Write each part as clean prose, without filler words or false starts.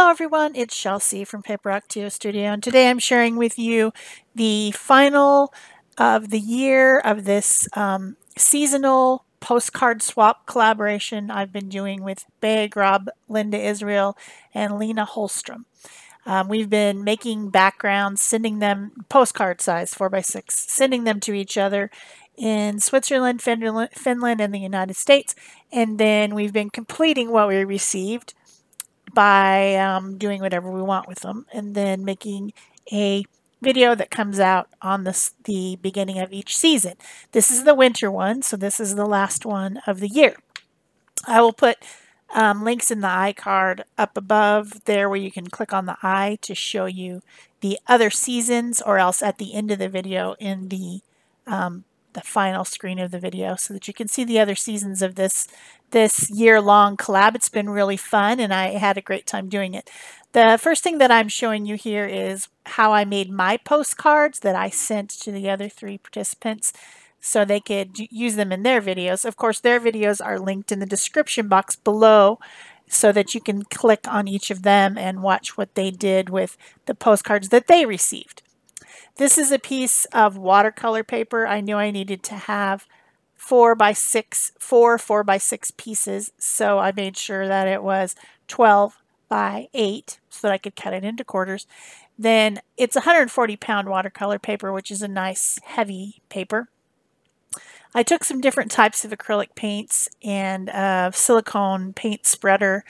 Hello everyone, it's Shel C from PaperOcotilloStudio, and today I'm sharing with you the final of the year of this seasonal postcard swap collaboration I've been doing with Bea Grob, Linda Israel, and Lena Holstrom. We've been making backgrounds, sending them postcard size 4x6, sending them to each other in Switzerland, Finland, and the United States, and then we've been completing what we received by doing whatever we want with them, and then making a video that comes out on the beginning of each season. This is the winter one, so this is the last one of the year. I will put links in the iCard up above there where you can click on the eye to show you the other seasons, or else at the end of the video in the final screen of the video, so that you can see the other seasons of this year-long collab. It's been really fun, and I had a great time doing it. The first thing that I'm showing you here is how I made my postcards that I sent to the other 3 participants so they could use them in their videos. Of course, their videos are linked in the description box below so that you can click on each of them and watch what they did with the postcards that they received. This is a piece of watercolor paper. I knew I needed to have 4 by 6 pieces, so I made sure that it was 12 by 8 so that I could cut it into quarters. Then it's 140-pound watercolor paper, which is a nice heavy paper. I took some different types of acrylic paints and a silicone paint spreader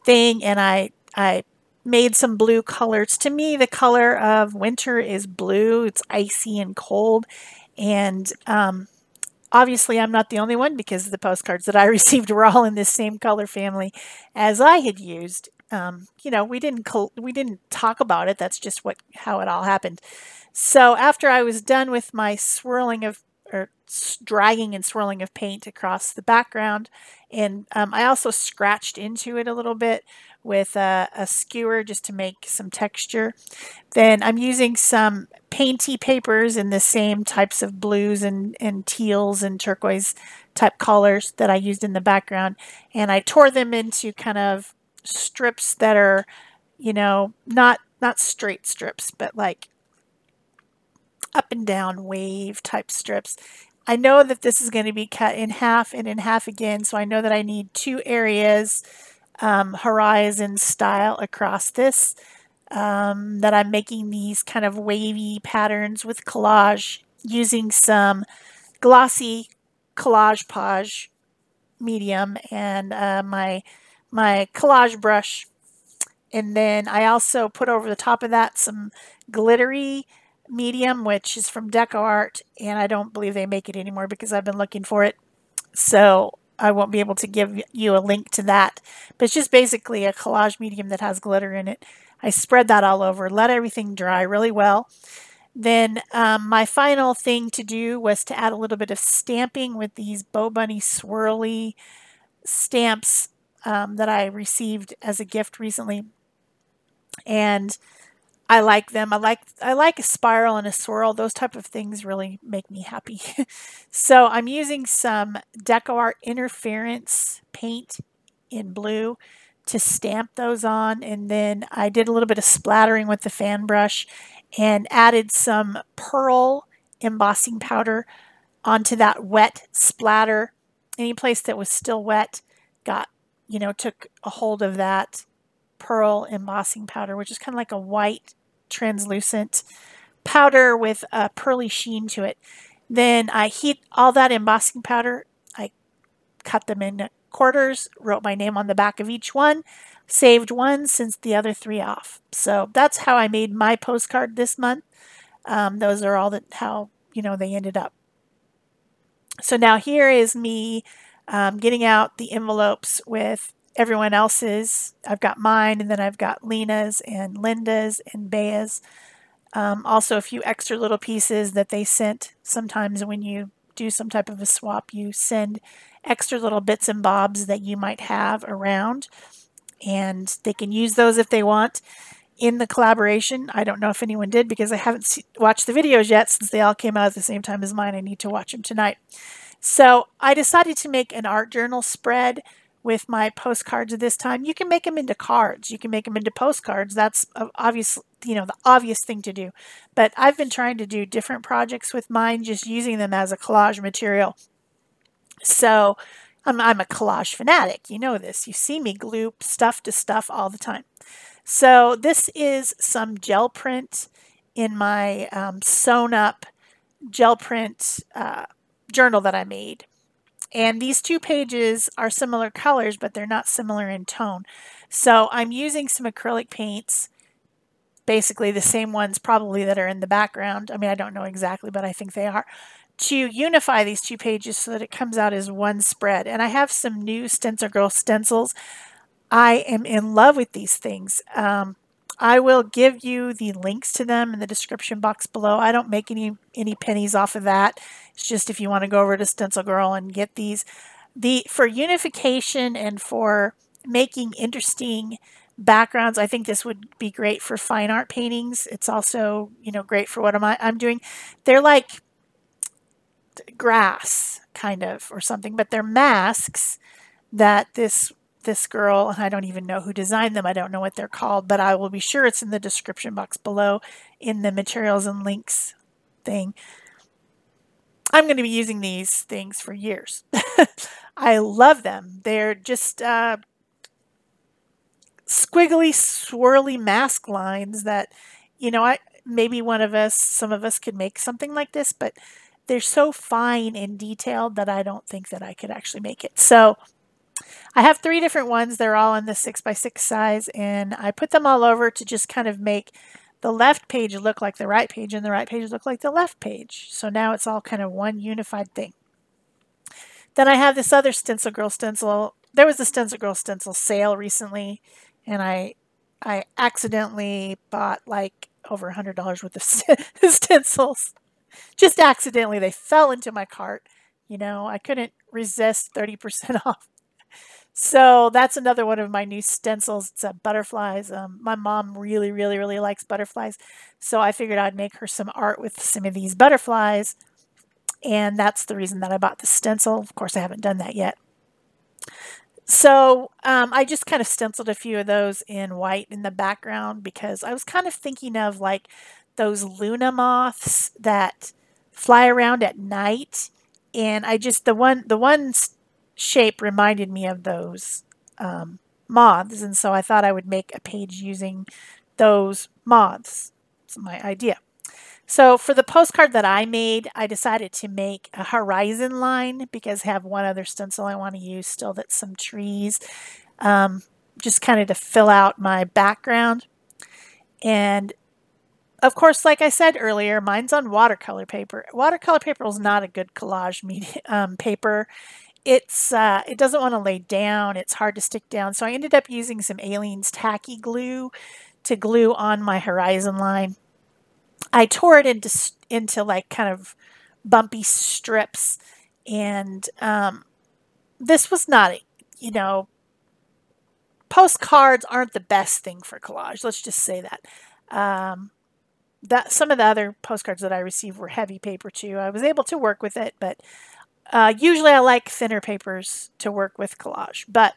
thing, and I made some blue colors. To me, the color of winter is blue. It's icy and cold, and obviously I'm not the only one, because the postcards that I received were all in this same color family as I had used. You know, we didn't talk about it. That's just how it all happened. So after I was done with my dragging and swirling of paint across the background, and I also scratched into it a little bit with a skewer just to make some texture. Then I'm using some painty papers in the same types of blues and teals and turquoise type colors that I used in the background, and I tore them into kind of strips that are, you know, not straight strips, but like up and down wave type strips. I know that this is going to be cut in half and in half again, so I know that I need 2 areas horizon style across this, that I'm making these kind of wavy patterns with collage using some glossy Collage Page medium and my collage brush. And then I also put over the top of that some glittery medium, which is from DecoArt, and I don't believe they make it anymore because I've been looking for it, so I won't be able to give you a link to that. But it's just basically a collage medium that has glitter in it. I spread that all over, let everything dry really well. Then my final thing to do was to add a little bit of stamping with these Bow Bunny swirly stamps that I received as a gift recently, and I like them. I like a spiral and a swirl. Those type of things really make me happy. So I'm using some DecoArt interference paint in blue to stamp those on, and then I did a little bit of splattering with the fan brush and added some pearl embossing powder onto that wet splatter. Any place that was still wet took a hold of that pearl embossing powder, which is kind of like a white translucent powder with a pearly sheen to it. Then I heat all that embossing powder. I cut them in quarters, wrote my name on the back of each one, saved one, sent the other 3 off. So that's how I made my postcard this month. Those are all how they ended up. So now here is me getting out the envelopes with everyone else's. I've got mine, and then I've got Lena's and Linda's and Bea's. Also a few extra little pieces that they sent. Sometimes when you do some type of a swap, you send extra little bits and bobs that you might have around, and they can use those if they want in the collaboration. I don't know if anyone did, because I haven't watched the videos yet, since they all came out at the same time as mine. I need to watch them tonight. So I decided to make an art journal spread with my postcards this time. You can make them into cards. You can make them into postcards. That's obvious, the obvious thing to do. But I've been trying to do different projects with mine, just using them as a collage material. So I'm a collage fanatic. You know this. You see me glue stuff to stuff all the time. So this is some gel print in my sewn up gel print journal that I made. And these two pages are similar colors, but they're not similar in tone. So I'm using some acrylic paints, basically the same ones probably that are in the background. I mean, I don't know exactly, but I think they are, to unify these two pages so that it comes out as one spread. And I have some new Stencilgirl stencils. I am in love with these things. I will give you the links to them in the description box below. I don't make any pennies off of that. It's just if you want to go over to Stencilgirl and get these. For unification and for making interesting backgrounds, I think this would be great for fine art paintings. It's also, great for what I'm doing. They're like grass, kind of, or something, but they're masks that this girl, and I don't even know who designed them. I don't know what they're called, but I will be sure it's in the description box below in the materials and links thing. I'm going to be using these things for years. I love them. They're just squiggly, swirly mask lines that, maybe some of us could make something like this, but they're so fine and detailed that I don't think that I could actually make it. So I have 3 different ones. They're all in the 6x6 size, and I put them all over to just kind of make the left page look like the right page and the right page look like the left page. So now it's all kind of one unified thing. Then I have this other Stencilgirl stencil. There was a Stencilgirl stencil sale recently, and I accidentally bought like over $100 worth of stencils. Just accidentally. They fell into my cart. I couldn't resist 30% off. So that's another one of my new stencils. It's butterflies. My mom really, really, really likes butterflies. So I figured I'd make her some art with some of these butterflies. And that's the reason that I bought the stencil. Of course, I haven't done that yet. So I just kind of stenciled a few of those in white in the background because I was kind of thinking of like those Luna moths that fly around at night. And the one shape reminded me of those moths, and so I thought I would make a page using those moths. That's my idea. So for the postcard that I made, I decided to make a horizon line because I have one other stencil I want to use still, that's some trees, just kind of to fill out my background. And of course, like I said earlier, mine's on watercolor paper. Watercolor paper is not a good collage paper. It doesn't want to lay down. It's hard to stick down. So I ended up using some Aleene's tacky glue to glue on my horizon line. I tore it into like kind of bumpy strips, and this was not, postcards aren't the best thing for collage. Let's just say that. Some of the other postcards that I received were heavy paper too. I was able to work with it, but usually I like thinner papers to work with collage. But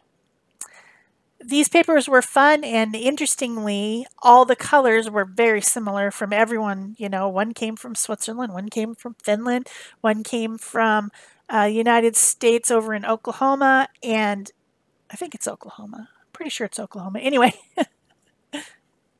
these papers were fun, and interestingly, all the colors were very similar from everyone. One came from Switzerland, one came from Finland, one came from United States over in Oklahoma, and I think it's Oklahoma. I'm pretty sure it's Oklahoma. Anyway,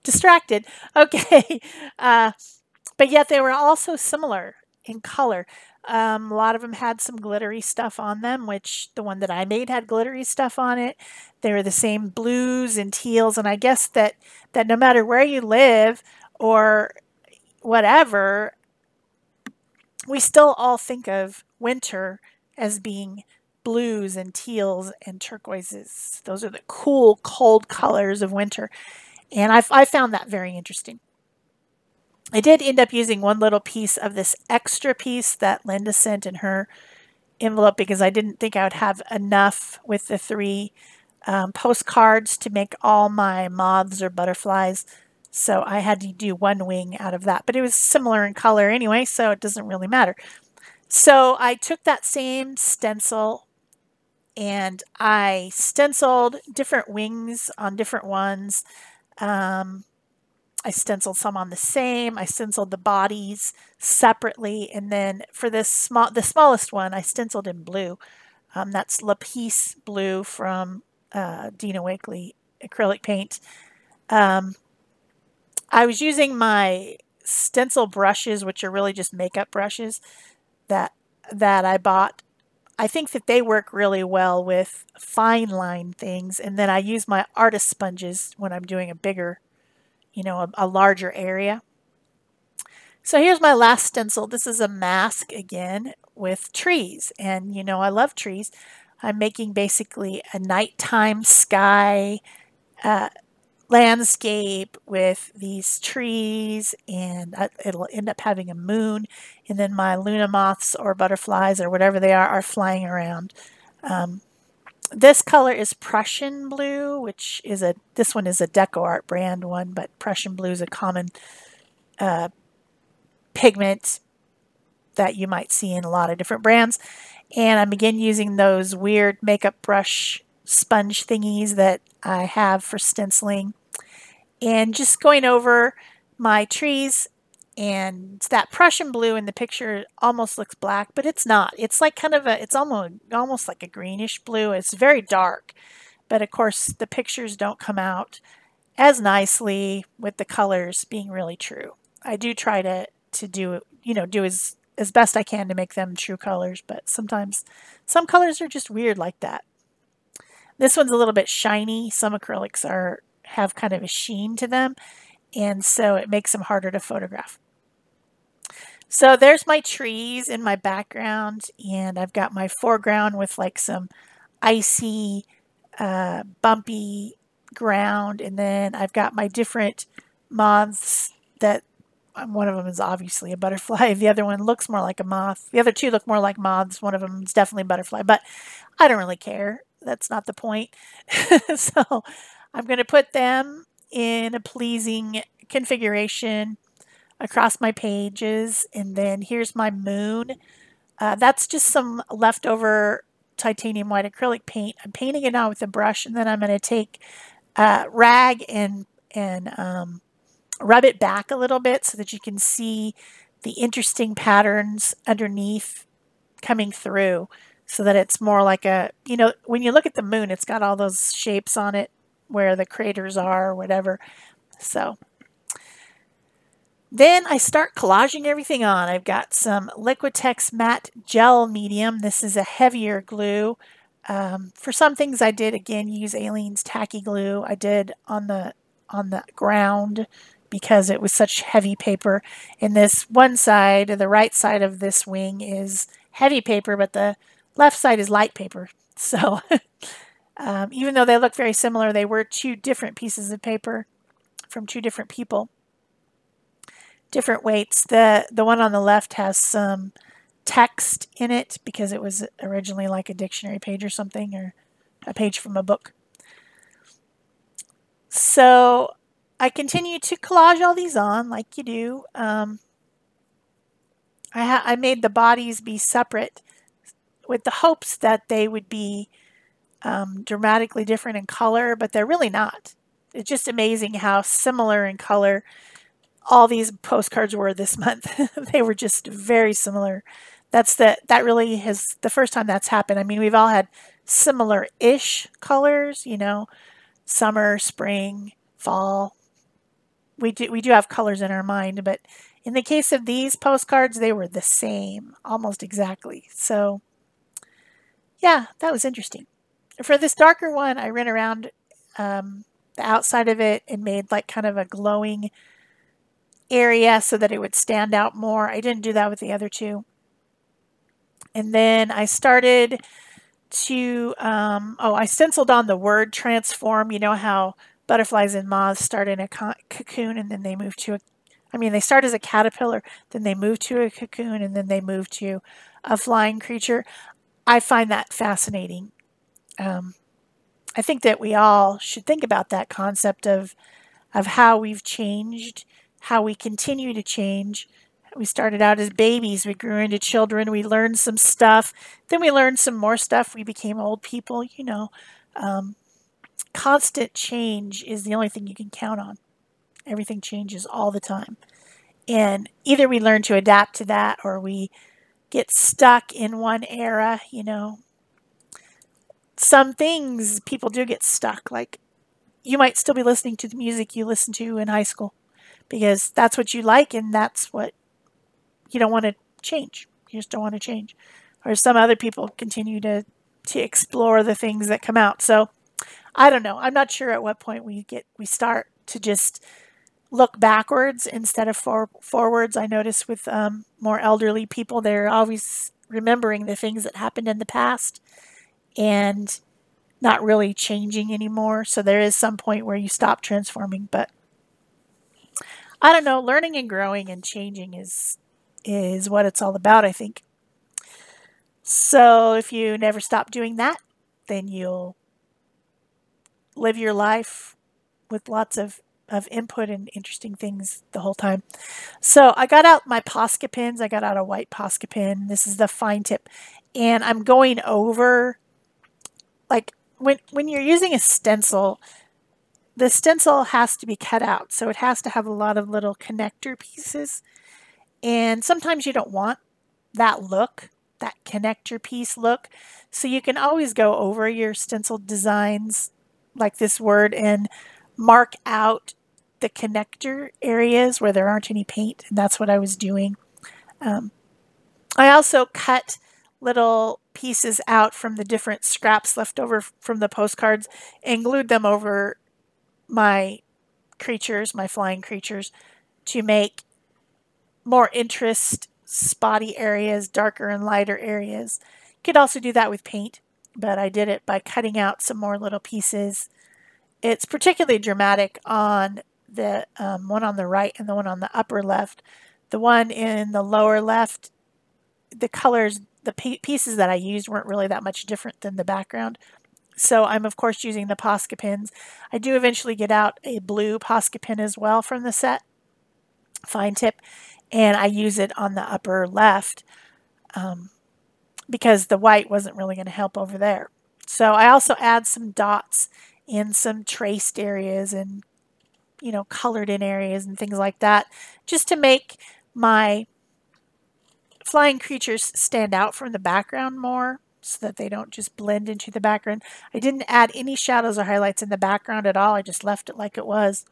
distracted. Okay. But yet they were also similar in color. A lot of them had some glittery stuff on them, which the one that I made had glittery stuff on it. They were the same blues and teals, and I guess that no matter where you live or whatever, we still all think of winter as being blues and teals and turquoises. Those are the cool, cold colors of winter, and I found that very interesting. I did end up using one little piece of this extra piece that Linda sent in her envelope because I didn't think I would have enough with the 3 postcards to make all my moths or butterflies. So I had to do one wing out of that. But it was similar in color anyway, so it doesn't really matter. So I took that same stencil and I stenciled different wings on different ones. I stenciled some on the same. I stenciled the bodies separately, and then for the smallest one, I stenciled in blue. That's Lapis blue from Dina Wakley acrylic paint. I was using my stencil brushes, which are really just makeup brushes that I bought. I think that they work really well with fine line things, and then I use my artist sponges when I'm doing a bigger, a larger area. So here's my last stencil. This is a mask again with trees, and I love trees. I'm making basically a nighttime sky landscape with these trees, and it'll end up having a moon, and then my Luna moths or butterflies or whatever they are flying around. This color is Prussian blue, which is this one is a Deco Art brand one, but Prussian blue is a common pigment that you might see in a lot of different brands. And I'm again using those weird makeup brush sponge thingies that I have for stenciling, and just going over my trees. And that Prussian blue in the picture almost looks black, but it's not. It's like it's almost like a greenish blue. It's very dark, but of course the pictures don't come out as nicely with the colors being really true. I do try to do as best I can to make them true colors, but sometimes some colors are just weird like that. This one's a little bit shiny. Some acrylics have kind of a sheen to them, and so it makes them harder to photograph. So there's my trees in my background, and I've got my foreground with like some icy, bumpy ground, and then I've got my different moths that one of them is obviously a butterfly. The other one looks more like a moth. The other two look more like moths. One of them is definitely a butterfly, but I don't really care. That's not the point. So I'm going to put them in a pleasing configuration across my pages. And then here's my moon. That's just some leftover titanium white acrylic paint. I'm painting it on with a brush, and then I'm going to take rag and rub it back a little bit so that you can see the interesting patterns underneath coming through, so that it's more like when you look at the moon, it's got all those shapes on it where the craters are or whatever. So then I start collaging everything on. I've got some Liquitex matte gel medium. This is a heavier glue. For some things I did again use Aleene's tacky glue. I did on the ground because it was such heavy paper. And this one side, the right side of this wing, is heavy paper, but the left side is light paper. So even though they look very similar, they were two different pieces of paper from two different people. Different weights. The one on the left has some text in it because it was originally like a dictionary page or something, or a page from a book. So I continue to collage all these on like you do. I made the bodies be separate with the hopes that they would be dramatically different in color, but they're really not. It's just amazing how similar in color all these postcards were this month. They were just very similar. That really has the first time that's happened. I mean, we've all had similar-ish colors, summer, spring, fall. We do have colors in our mind, but in the case of these postcards, they were the same, almost exactly. So yeah, that was interesting. For this darker one, I ran around the outside of it and made like kind of a glowing area so that it would stand out more. I didn't do that with the other two. And then I started to, I stenciled on the word transform. You know how butterflies and moths start in a cocoon and then they move to they start as a caterpillar, then they move to a cocoon, and then they move to a flying creature. I find that fascinating. I think that we all should think about that concept of how we've changed, how we continue to change, We started out as babies. We grew into children. We learned some stuff. Then we learned some more stuff. We became old people. Constant change is the only thing you can count on. Everything changes all the time. And either we learn to adapt to that or we get stuck in one era. Some things people do get stuck. Like you might still be listening to the music you listened to in high school because that's what you like and that's what you don't want to change. You just don't want to change. Or some other people continue to explore the things that come out. So I don't know. I'm not sure at what point we start to just look backwards instead of forwards. I notice with more elderly people, they're always remembering the things that happened in the past and not really changing anymore. So there is some point where you stop transforming. But I don't know. Learning and growing and changing is what it's all about, I think. So if you never stop doing that, then you'll live your life with lots of input and interesting things the whole time. So I got out my Posca pens. I got out a white Posca pen. This is the fine tip. And I'm going over, like when you're using a stencil, the stencil has to be cut out. So it has to have a lot of little connector pieces. And sometimes you don't want that look, that connector piece look. So you can always go over your stencil designs like this word and mark out the connector areas where there aren't any paint. And that's what I was doing. I also cut little pieces out from the different scraps left over from the postcards and glued them over my creatures, my flying creatures, to make more interest, spotty areas, darker and lighter areas. You could also do that with paint, but I did it by cutting out some more little pieces. It's particularly dramatic on the one on the right and the one on the upper left. The one in the lower left, the colors, the pieces that I used weren't really that much different than the background. So I'm, of course, using the Posca pens. I do eventually get out a blue Posca pen as well from the set, fine tip, and I use it on the upper left because the white wasn't really going to help over there. So I also add some dots in some traced areas and, colored in areas and things like that, just to make my flying creatures stand out from the background more so that they don't just blend into the background. I didn't add any shadows or highlights in the background at all. I just left it like it was.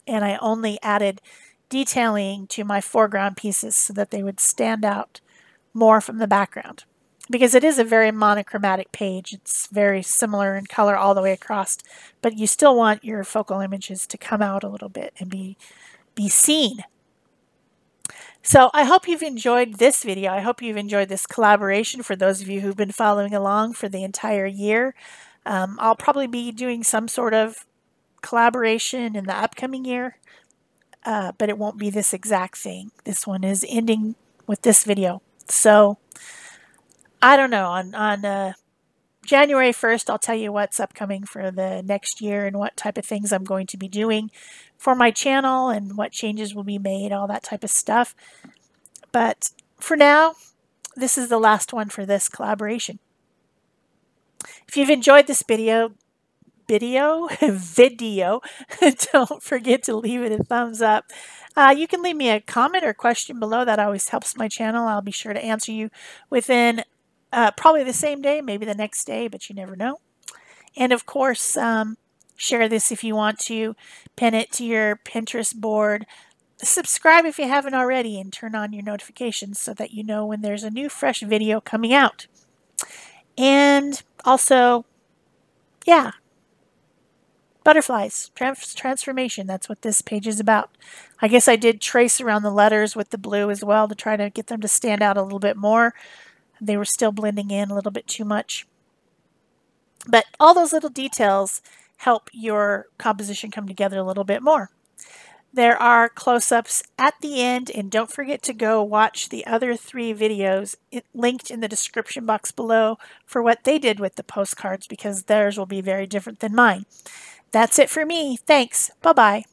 And I only added detailing to my foreground pieces so that they would stand out more from the background. Because it is a very monochromatic page. It's very similar in color all the way across. But you still want your focal images to come out a little bit and be seen. So I hope you've enjoyed this video. I hope you've enjoyed this collaboration for those of you who've been following along for the entire year. I'll probably be doing some sort of collaboration in the upcoming year, but it won't be this exact thing. This one is ending with this video. So I don't know. On January 1st, I'll tell you what's upcoming for the next year and what type of things I'm going to be doing for my channel and what changes will be made, all that type of stuff. But for now, this is the last one for this collaboration. If you've enjoyed this video, don't forget to leave it a thumbs up. You can leave me a comment or question below. That always helps my channel. I'll be sure to answer you within probably the same day, maybe the next day, but you never know. And of course, share this if you want to, pin it to your Pinterest board. Subscribe if you haven't already and turn on your notifications so that you know when there's a new fresh video coming out. And also, yeah, butterflies, transformation. That's what this page is about. I guess I did trace around the letters with the blue as well to try to get them to stand out a little bit more. They were still blending in a little bit too much. But all those little details help your composition come together a little bit more. There are close-ups at the end, and don't forget to go watch the other 3 videos linked in the description box below for what they did with the postcards, because theirs will be very different than mine. That's it for me. Thanks. Bye-bye.